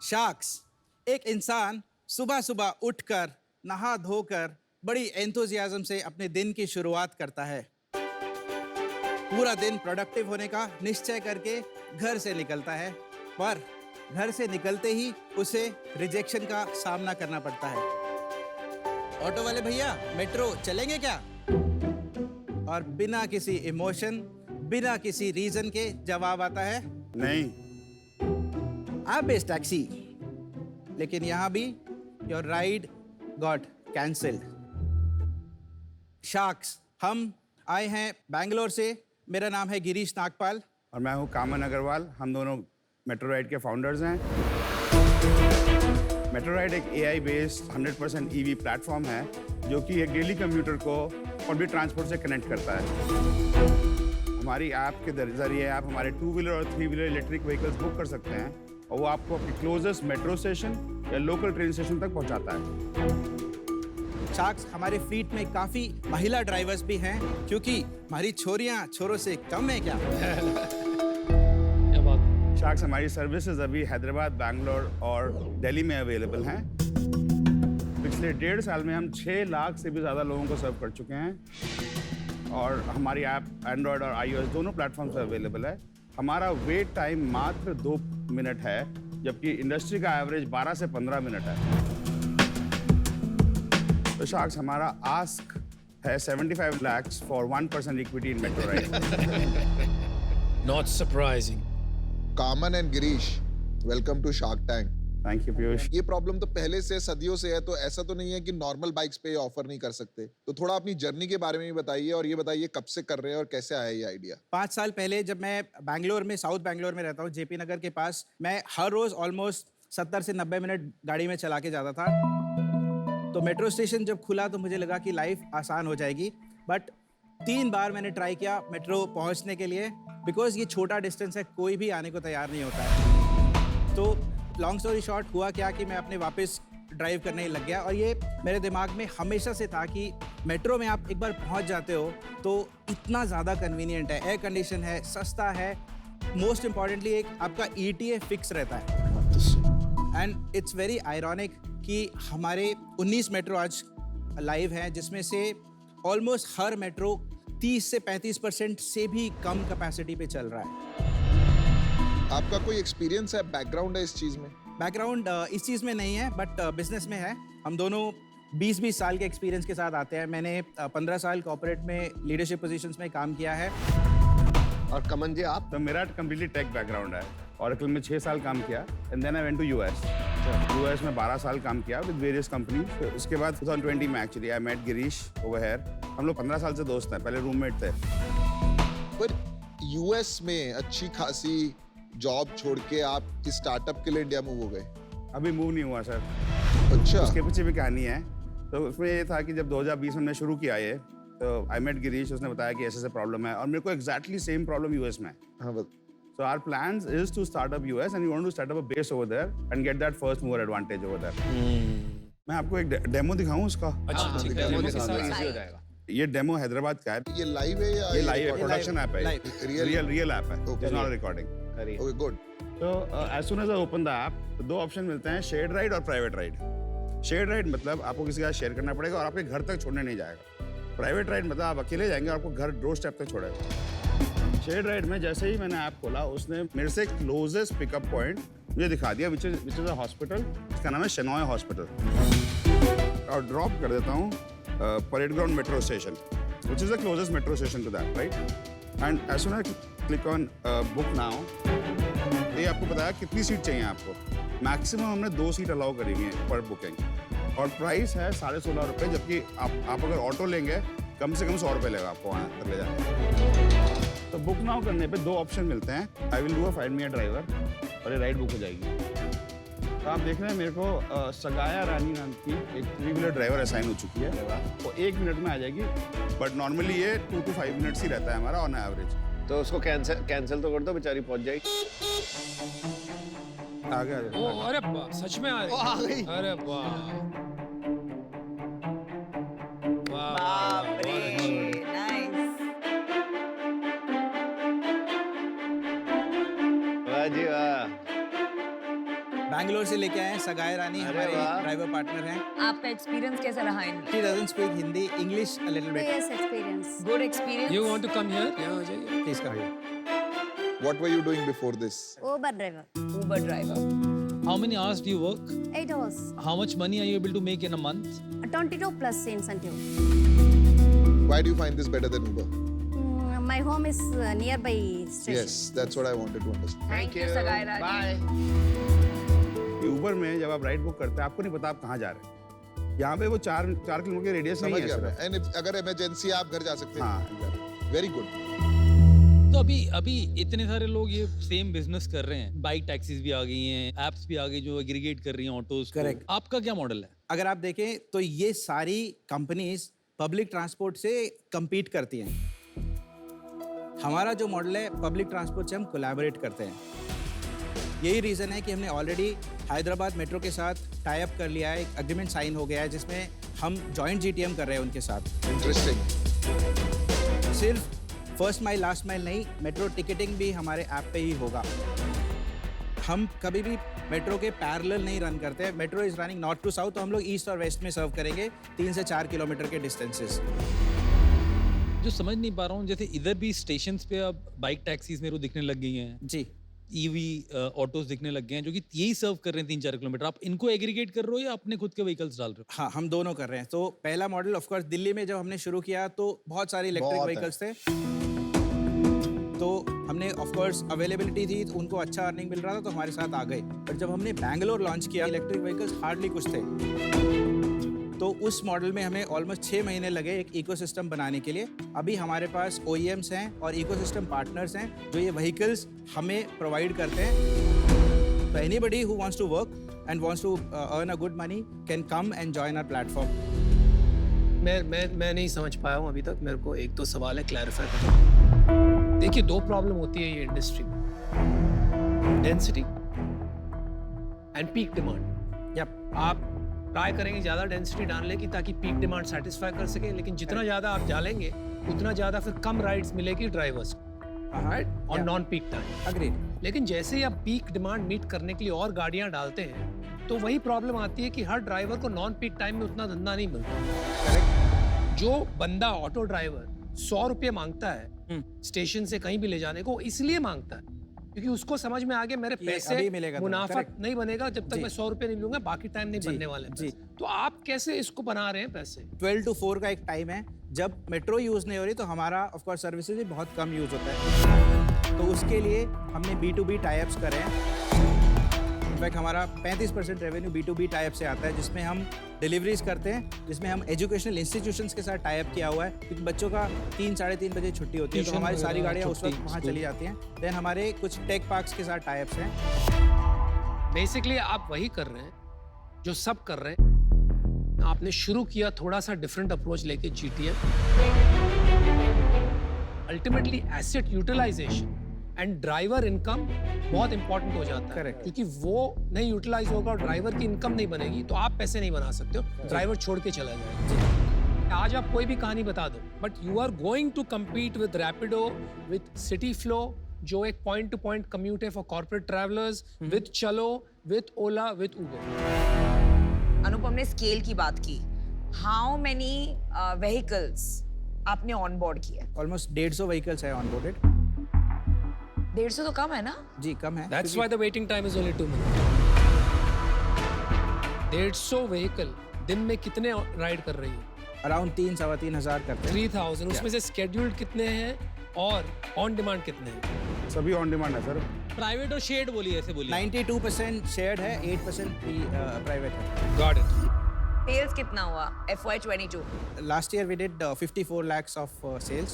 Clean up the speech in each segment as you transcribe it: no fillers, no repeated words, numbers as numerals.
Sharks, एक इंसान सुबह सुबह उठकर नहा धोकर बड़ी एंथुजियाज्म से अपने दिन की शुरुआत करता है। पूरा दिन प्रोडक्टिव होने का निश्चय करके घर से निकलता है, पर घर से निकलते ही उसे रिजेक्शन का सामना करना पड़ता है। ऑटो वाले भैया, मेट्रो चलेंगे क्या? और बिना किसी इमोशन, बिना किसी रीजन के जवाब आता है, नहीं। आप बेस्ट टैक्सी। लेकिन यहां भी your ride got cancelled. Sharks, हम आए हैं बैंगलोर से। मेरा नाम है गिरीश नागपाल। और मैं हूँ कामन अग्रवाल। हम दोनों मेट्रो राइड के फाउंडर्स हैं। मेट्रो राइड एक AI बेस्ड 100% EV प्लेटफॉर्म है जो कि एक डेली कम्यूटर को पब्लिक ट्रांसपोर्ट से कनेक्ट करता है। हमारी ऐप के जरिए आप हमारे 2 व्हीलर और 3 व्हीलर इलेक्ट्रिक व्हीकल्स बुक कर सकते हैं और वो आपको अपने क्लोजेस्ट मेट्रो स्टेशन या लोकल ट्रेन स्टेशन तक पहुंचाता है। शार्क्स, हमारे फ्लीट में काफी महिला ड्राइवर्स भी हैं, क्योंकि हमारी छोरियां छोरों से कम है क्या? क्या बात। शार्क्स, हमारी सर्विसेज अभी हैदराबाद, बैंगलोर और दिल्ली में अवेलेबल हैं। पिछले 1.5 साल में हम 6 लाख से भी ज़्यादा लोगों को सर्व कर चुके हैं और हमारी ऐप एंड्रॉयड और iOS दोनों प्लेटफॉर्म पर अवेलेबल है। हमारा वेट टाइम मात्र 2 मिनट है, जबकि इंडस्ट्री का एवरेज 12 से 15 मिनट है। तो शार्क्स, हमारा आस्क है 75 lakhs for 1% equity in Metro Ride. Not surprising. Come on and Girish, welcome to Shark Tank. Thank you Piyush. ये प्रॉब्लम तो पहले से सदियों से है, तो ऐसा तो नहीं है कि नॉर्मल बाइक्स पे ऑफर नहीं कर सकते। तो थोड़ा अपनी जर्नी के बारे में भी बताइए और ये बताइए कब से कर रहे हैं और कैसे आया ये आइडिया। 5 साल पहले जब मैं बैंगलोर में, साउथ बैंगलोर में रहता हूँ, JP नगर के पास, मैं हर रोज ऑलमोस्ट 70 से 90 मिनट गाड़ी में चला के जाता था। तो मेट्रो स्टेशन जब खुला तो मुझे लगा कि लाइफ आसान हो जाएगी, बट 3 बार मैंने ट्राई किया मेट्रो पहुंचने के लिए, बिकॉज ये छोटा डिस्टेंस है, कोई भी आने को तैयार नहीं होता है। तो लॉन्ग स्टोरी शॉर्ट, हुआ क्या कि मैं अपने वापस ड्राइव करने लग गया और ये मेरे दिमाग में हमेशा से था कि मेट्रो में आप एक बार पहुंच जाते हो तो इतना ज़्यादा कन्वीनियंट है, एयर कंडीशन है, सस्ता है, मोस्ट इम्पॉर्टेंटली एक आपका ETA फिक्स रहता है। एंड इट्स वेरी आयरॉनिक कि हमारे 19 मेट्रो आज लाइव हैं, जिसमें से ऑलमोस्ट हर मेट्रो 30 से 35% से भी कम कैपेसिटी पे चल रहा है। आपका कोई एक्सपीरियंस है, बैकग्राउंड है इस चीज में? बैकग्राउंड इस चीज़ में नहीं है, बट बिजनेस में है। हम दोनों 20-20 साल के एक्सपीरियंस के साथ आते हैं। मैंने 15 साल कॉर्पोरेट में लीडरशिप पोजीशंस में काम किया है। और कमन जी, आप? तो मेरा कम्प्लीटली टेक बैकग्राउंड है। ऑरेकल में 6 साल काम किया and then I went to US। US में 12 साल काम किया विद वेरियस कंपनी। उसके बाद 2020 में actually I met Girish over here. हम लोग 15 साल से दोस्त हैं, पहले रूममेट थे। पर US में अच्छी खासी जॉब छोड़ के आप इस स्टार्टअप के लिए इंडिया मूव हो गए? अभी मूव नहीं हुआ सर। अच्छा। उसके पीछे भी कहानी है। तो उसमें ये था कि जब 2020 में मैंने शुरू किया ये, तो आई मेट गिरीश, उसने बताया कि ऐसे प्रॉब्लम है और मेरे को एग्जैक्टली सेम प्रॉब्लम US में है। हाँ, बस। So our plans is to start up US and we want to start up a base over there and get that first mover advantage over there. मैं आपको एक डेमो दिखाऊं उसका? अच्छा, ठीक है। demo demo के दिखाओ, साथ दिखाओ। easy हो जाएगा। ये डेमो हैदराबाद का है। ये लाइव है या ये लाइव है, recording? प्रोडक्शन ऐप है। Live. रियल ऐप है। Okay. It's not a recording. Okay, good. So as soon as I open the app, तो 2 ऑप्शन मिलते हैं, शेयर्ड राइड और प्राइवेट राइड। शेयर्ड राइड मतलब आपको किसी का शेयर करना पड़ेगा और आपके घर तक छोड़ने नहीं जाएगा। प्राइवेट राइड मतलब आप अकेले जाएंगे और आपको घर डोर स्टेप तक छोड़ेगा। शेयर्ड राइड में जैसे ही मैंने ऐप खोला, उसने मेरे से क्लोजेस्ट पिकअप पॉइंट मुझे दिखा दिया, विच इज अ हॉस्पिटल। इसका नाम है शेनॉय हॉस्पिटल। और ड्रॉप कर देता हूँ parade ground metro station, which is the closest metro station to that, right. And as soon as click on book now, ये आपको बताया कितनी सीट चाहिए आपको। मैक्सिमम हमने 2 सीट अलाउ करी हुई है पर बुकिंग और प्राइस है 16.5 रुपये, जबकि आप अगर ऑटो लेंगे कम से कम 100 रुपये लेगा आपको वहाँ तक ले जाने। तो बुक नाउ करने पे 2 ऑप्शन मिलते हैं, I will do a find me a driver और ये राइड बुक हो जाएगी। तो आप देख रहे हैं मेरे को सगाया रानी नाम की एक 3 व्हीलर ड्राइवर असाइन हो चुकी है, वो 1 मिनट में आ जाएगी, बट नॉर्मली ये 2 to 5 मिनट्स ही रहता है हमारा ऑन एवरेज। तो उसको कैंसिल तो कर दो, बेचारी पहुंच जाएगी। आ गया। ओ, अरे वाह, सच में आ रही। अरे वाह, वाह, वाह जी वाह। बैंगलोर से लेके आए हैं सगाई रानी, हमारे वाह। ड्राइवर पार्टनर हैं। आपका एक्सपीरियंस कैसा रहा इनमें? She doesn't speak Hindi, English a little bit. Yes, experience. Good experience? You want to come here? यहाँ आ जाइए. Please come. What were you doing before this? Uber driver. Uber driver. How many hours do you work? 8 hours. How much money are you able to make in a month? 22 plus incentive. Why do you find this better than Uber? My home is nearby station. Yes, that's what I wanted to understand. Thank you सगाई रानी. Bye. Uber में जब आप ride book करते हैं आपको नहीं पता आप कहाँ जा रहे हैं। यहाँ पे वो 4 किलोमीटर के रेडियस में ही समझ है गया मैं। सिर्फ। And अगर इमरजेंसी आप घर जा सकते हैं। हाँ Very good. तो अभी इतने सारे लोग ये सेम बिजनेस कर रहे हैं, बाइक टैक्सीज भी आ गई हैं, एप्स भी आ गई जो एग्रीगेट कर रही हैं ऑटोज को। Correct. आपका क्या मॉडल है? अगर आप देखें तो ये सारी कंपनीज पब्लिक ट्रांसपोर्ट से compete करती हैं। हमारा जो मॉडल है पब्लिक ट्रांसपोर्ट से हम कोलैबोरेट करते हैं। यही रीज़न है कि हमने ऑलरेडी हैदराबाद मेट्रो के साथ टाई अप कर लिया है, एक एग्रीमेंट साइन हो गया है जिसमें हम जॉइंट GTM कर रहे हैं उनके साथ। Interesting. सिर्फ फर्स्ट माइल लास्ट माइल नहीं, मेट्रो टिकटिंग भी हमारे ऐप पे ही होगा। हम कभी भी मेट्रो के पैरेलल नहीं रन करते। Metro is running north to south, तो हम लोग ईस्ट और वेस्ट में सर्व करेंगे 3 से 4 किलोमीटर के डिस्टेंसेस। जो समझ नहीं पा रहा हूँ, जैसे इधर भी स्टेशंस पे अब बाइक टैक्सीज मेरे को दिखने लग गई हैं, जी, ईवी ऑटोज दिखने लग गए हैं जो कि यही सर्व कर रहे हैं 3-4 किलोमीटर। आप इनको एग्रीगेट कर रहे हो या अपने खुद के व्हीकल्स डाल रहे हो? हाँ, हम दोनों कर रहे हैं। तो पहला मॉडल ऑफ कोर्स दिल्ली में जब हमने शुरू किया तो बहुत सारे इलेक्ट्रिक बहुत है। व्हीकल्स थे, तो हमने ऑफ कोर्स अवेलेबिलिटी थी, तो उनको अच्छा अर्निंग मिल रहा था तो हमारे साथ आ गए। पर जब हमने बैंगलोर लॉन्च किया, इलेक्ट्रिक व्हीकल्स हार्डली कुछ थे, तो उस मॉडल में हमें ऑलमोस्ट 6 महीने लगे एक इकोसिस्टम बनाने के लिए। अभी हमारे पास OEMs हैं और इकोसिस्टम पार्टनर्स हैं जो ये व्हीकल्स हमें प्रोवाइड करते हैं। तो anybody who wants to work and wants to earn a good money can come and join our platform. मैं नहीं समझ पाया हूँ अभी तक। मेरे को एक दो सवाल है, क्लैरिफाई करना। देखिए, 2 प्रॉब्लम होती है ये इंडस्ट्री में, density and peak demand. Yup, आप ट्राई करेंगे ज़्यादा डेंसिटी डालने की ताकि पीक डिमांड सेटिस्फाई कर सके, लेकिन जितना ज़्यादा आप डालेंगे उतना ज़्यादा फिर कम राइड्स मिलेगी ड्राइवर्स को, राइट, और Yeah. Non peak time. Agreed. लेकिन जैसे ही आप पीक डिमांड मीट करने के लिए और गाड़ियां डालते हैं तो वही प्रॉब्लम आती है कि हर ड्राइवर को नॉन पीक टाइम में उतना धंधा नहीं मिलता। जो बंदा ऑटो ड्राइवर 100 रुपये मांगता है स्टेशन से कहीं भी ले जाने को, इसलिए मांगता है क्योंकि उसको समझ में आ गया मेरे ये पैसे अभी मिलेगा तो, मुनाफा correct. नहीं बनेगा जब तक जी. मैं 100 रुपये नहीं लूंगा, बाकी टाइम नहीं जी, बनने वाले हैं जी. पैसे। तो आप कैसे इसको बना रहे हैं पैसे? 12 to 4 का एक टाइम है जब मेट्रो यूज़ नहीं हो रही, तो हमारा ऑफ कोर्स सर्विसेज भी बहुत कम यूज़ होता है। तो उसके लिए हमने B2B टाई-अप्स करे हैं। इनफैक्ट हमारा 35% रेवेन्यू B2B टाई-अप से आता है, जिसमें हम डिलीवरीज करते हैं, जिसमें हम एजुकेशनल इंस्टीट्यूशंस के साथ टाई-अप किया हुआ है, क्योंकि बच्चों का 3-3:30 बजे छुट्टी होती है, तो Tuition हमारी सारी वगैरह, गाड़ियाँ उस वक्त छुट्टी, वहाँ स्कूल। चली जाती हैं। देन हमारे कुछ टेक पार्क्स के साथ टाई-अप्स हैं। बेसिकली आप वही कर रहे हैं जो सब कर रहे हैं। आपने शुरू किया थोड़ा सा डिफरेंट अप्रोच लेके GTM। Ultimately asset utilization and driver income बहुत इंपॉर्टेंट हो जाता है। Correct. क्योंकि वो नहीं यूटिलाइज होगा और ड्राइवर की इनकम नहीं बनेगी तो आप पैसे नहीं बना सकते हो, ड्राइवर छोड़ के चला जाएगा। आज आप कोई भी कहानी बता दो, but you are going to compete with Rapido, with Cityflo जो एक पॉइंट टू पॉइंट कम्यूट है for corporate travellers, with Chalo, with Ola, with Uber. Anupam ने स्केल की बात की। हाउ मेनी व्हीकल्स आपने ऑन बोर्ड किया? ऑलमोस्ट 150 व्हीकल्स है ऑनबोर्डेड। 150 तो कम है ना? जी, कम है। That's why the waiting time is only 2 minutes. 150 vehicle दिन में कितने राइड कर रही है? अराउंड 3-3.5 हज़ार करते हैं। 3000। उसमें से स्केड्यूल्ड कितने हैं और ऑन डिमांड कितने हैं? सभी ऑन डिमांड है सर। प्राइवेट और शेड बोलिए, ऐसे बोलिए। 92% शेयर्ड है, 8% प्राइवेट है। Got it. सेल्स कितना हुआ FY22? Last year we did 54 lakhs of sales.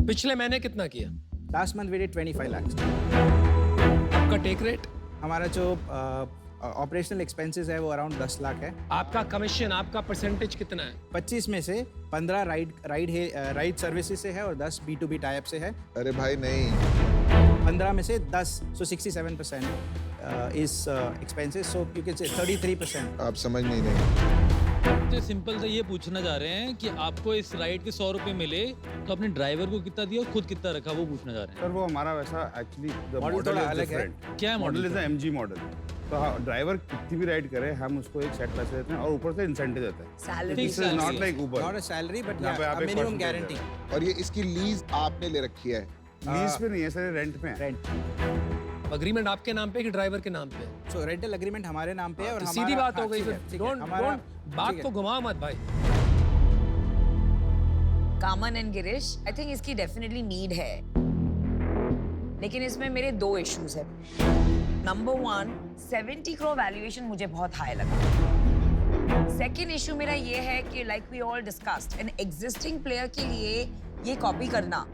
पिछले महीने कितना किया? Last month we did 25 lakhs. आपका टेक रेट, हमारा जो ऑपरेशनल एक्सपेंसेस है वो अराउंड 10 लाख है। आपका कमीशन, आपका परसेंटेज कितना है? 25 में से 15 राइड सर्विसेज से है और 10 B2B टाई-अप से है। अरे भाई नहीं, 15 में से 10, so 67% is expenses, so you can say 33%. आप समझ नहीं रहे। तो सिंपल सा ये पूछना चाह रहे हैं कि आपको इस राइड के 100 रुपए मिले तो अपने ड्राइवर को कितना दिया और खुद कितना रखा, वो पूछना चाह रहे हैं। सर वो हमारा वैसा एक्चुअली द Model मॉडल थोड़ा इज अलग है। डिफरेंट। क्या है model model? Is the MG model. तो ड्राइवर कितनी भी राइड करे हम उसको एक सेट पैसे देते हैं और ऊपर से इंसेंटिव देते हैं। Salary Fixed this is salary not है। Like Uber. Not a salary but यहाँ पे आप एक मिनिमम percentage गारंटी देते और ये इसकी लीज आपने ले रखी है? लीज पे नहीं है सर, रेंट पे है। रेंट। अग्रीमेंट आपके नाम पे है कि ड्राइवर के नाम पे है? सो रेंटल एग्रीमेंट हमारे नाम पे है और तो हमारा सीधी बात हाँ, हो गई ठीक फिर। है, ठीक है, डोंट हमारा बात ठीक को है। घुमाओ मत भाई। कामन एंड गिरीश, आई थिंक इसकी डेफिनेटली नीड है, लेकिन इसमें मेरे 2 इश्यूज है। नंबर 1, 70 करोड़ वैल्यूएशन मुझे बहुत हाई लगा। सेकेंड इशू मेरा ये है कि like we all discussed, an existing player के लिए ये कॉपी करना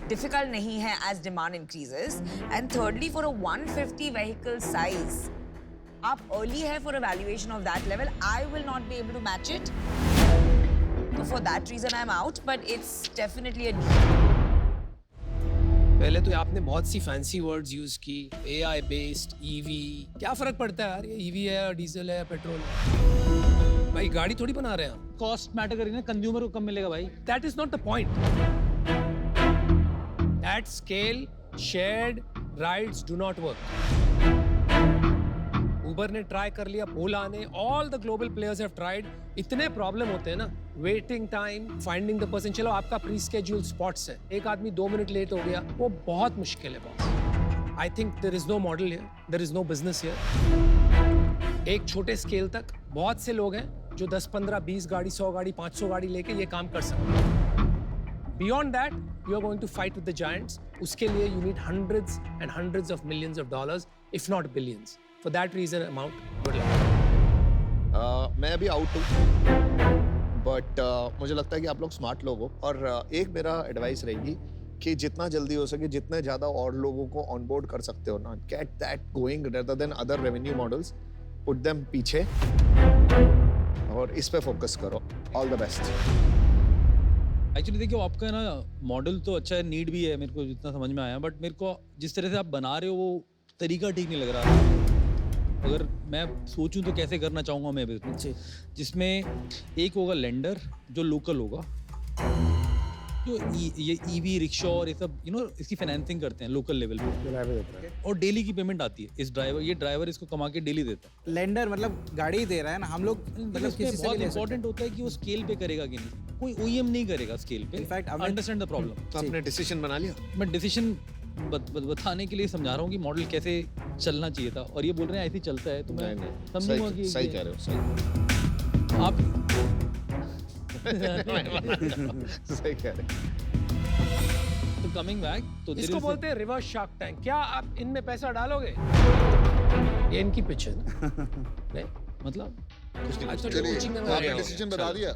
डिफिकल्ट नहीं है as demand increases. And thirdly for a 150 vehicle size आप अर्ली है for a valuation of that level, I will not be able to match it. So for that reason I'm out, but it's definitely a need. पहले तो आपने बहुत सी fancy words use की, AI based, EV. क्या फर्क पड़ता है यार, ये ईवी है या डीजल है या पेट्रोल है? भाई गाड़ी थोड़ी बना रहे हैं हम। कॉस्ट मैटर करेगी ना, कंज्यूमर को कम मिलेगा भाई। That is not the point. At scale, shared rides do not work. Uber ने ट्राई कर लिया, ओला ने, all the global players have tried. इतने प्रॉब्लम होते हैं ना, waiting time, finding the person. चलो आपका प्री स्केड्यूल स्पॉट्स है, एक आदमी 2 मिनट लेट हो गया, वो बहुत मुश्किल है boss. I think there is no model here, there is no business here. एक छोटे स्केल तक बहुत से लोग हैं जो 10, 15, 20 गाड़ी, 100 गाड़ी, 500 गाड़ी लेके ये काम कर सकते हैं। Beyond that, you are going to fight with the giants. उसके लिए you need hundreds and hundreds of millions of dollars, if not billions. For that reason, I'm out. Good luck. मैं अभी आउट हूँ, बट मुझे लगता है कि आप लोग स्मार्ट लोग हो, और एक मेरा एडवाइस रहेगी कि जितना जल्दी हो सके, जितने ज़्यादा और लोगों को ऑनबोर्ड कर सकते हो ना, get that going rather than other revenue models, put them पीछे और इस पे फोकस करो। All the best. एक्चुअली देखिए आपका ना मॉडल तो अच्छा है, नीड भी है मेरे को जितना समझ में आया, बट मेरे को जिस तरह से आप बना रहे हो वो तरीका ठीक नहीं लग रहा। अगर मैं सोचूं तो कैसे करना चाहूँगा मैं बिजनेस, जिसमें एक होगा लेंडर जो लोकल होगा, जो ये ईवी रिक्शा और ये सब इसकी फाइनेंसिंग करते हैं लोकल लेवल पे, और डेली की पेमेंट आती है। ये ड्राइवर इसको कमा के डेली देता है। लेंडर मतलब गाड़ी दे रहा है ना, हम लोग मतलब किसी से बहुत भी ले सकते इंपॉर्टेंट होता है कि वो स्केल पे करेगा कि नहीं। कोई OEM नहीं करेगा स्केल पे। In fact understand the problem. तो आपने डिसीजन बना लिया? मैं डिसीजन बताने के लिए समझा रहा हूँ कि मॉडल कैसे चलना चाहिए था, और ये बोल रहे हैं ऐसे ही चलता है, तो मैं समझूंगा कि सही कह रहे हो, सही आप सही कह रहे हो। तो कमिंग बैक तो इसको बोलते हैं रिवर्स शार्क टैंक। क्या आप इनमें पैसा डालोगे? ये इनकी पिच है ना? नहीं मतलब आज तो चलिए, कोचिंग में तो बता आपने रहे हो। डिसीजन बता दिया?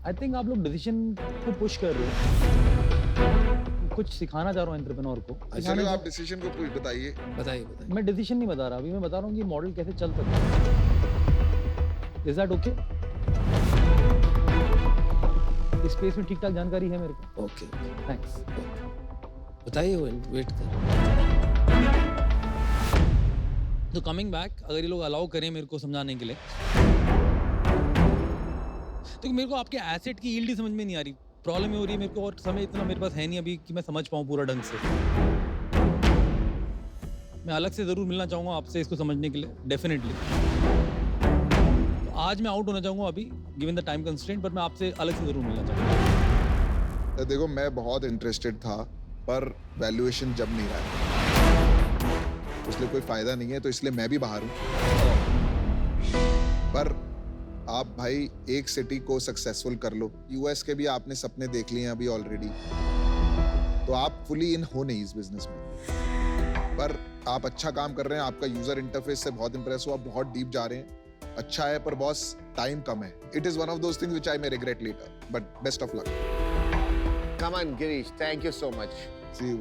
आई थिंक आप लोग डिसीजन को पुश कर रहे हो। कुछ सिखाना चाह रहा हूँ एंटरप्रेन्योर को। चलो आप डिसीजन को कुछ बताइए। बताइए बताइए। मैं डिसीजन नहीं बता रहा, अभी मैं बता रहा हूँ कि मॉडल कैसे चल सकता है। Is that okay? इस स्पेस में ठीक ठाक जानकारी है मेरे को। Okay thanks. बताइए, वेट कर। तो कमिंग बैक, अगर ये लोग अलाउ करें मेरे को समझाने के लिए, तो मेरे को आपके एसेट की यील्ड ही समझ में नहीं आ रही। प्रॉब्लम ये हो रही है मेरे को, और समय इतना मेरे पास है नहीं अभी कि मैं समझ पाऊँ पूरा ढंग से। मैं अलग से ज़रूर मिलना चाहूँगा आपसे इसको समझने के लिए, डेफिनेटली। तो आज मैं आउट होना चाहूँगा अभी, गिवन द टाइम कंस्ट्रेंट, पर मैं आपसे अलग से ज़रूर मिलना चाहूँगा। देखो मैं बहुत इंटरेस्टेड था, पर वैल्यूएशन जब नहीं रहा, इसलिए कोई फायदा नहीं है, तो इसलिए मैं भी बाहर हूँ। पर आप भाई एक सिटी को सक्सेसफुल कर लो, यूएस के भी आपने सपने देख लिए हैं अभी ऑलरेडी, तो आप फुली इन हो नहीं इस बिजनेस में। पर आप अच्छा काम कर रहे हैं, आपका यूजर इंटरफेस से बहुत इंप्रेस हुआ, बहुत डीप जा रहे हैं, अच्छा है, पर बॉस टाइम कम है। It is one of those things which I may regret later, but best of luck. Come on, Girish. Thank you so much. See you.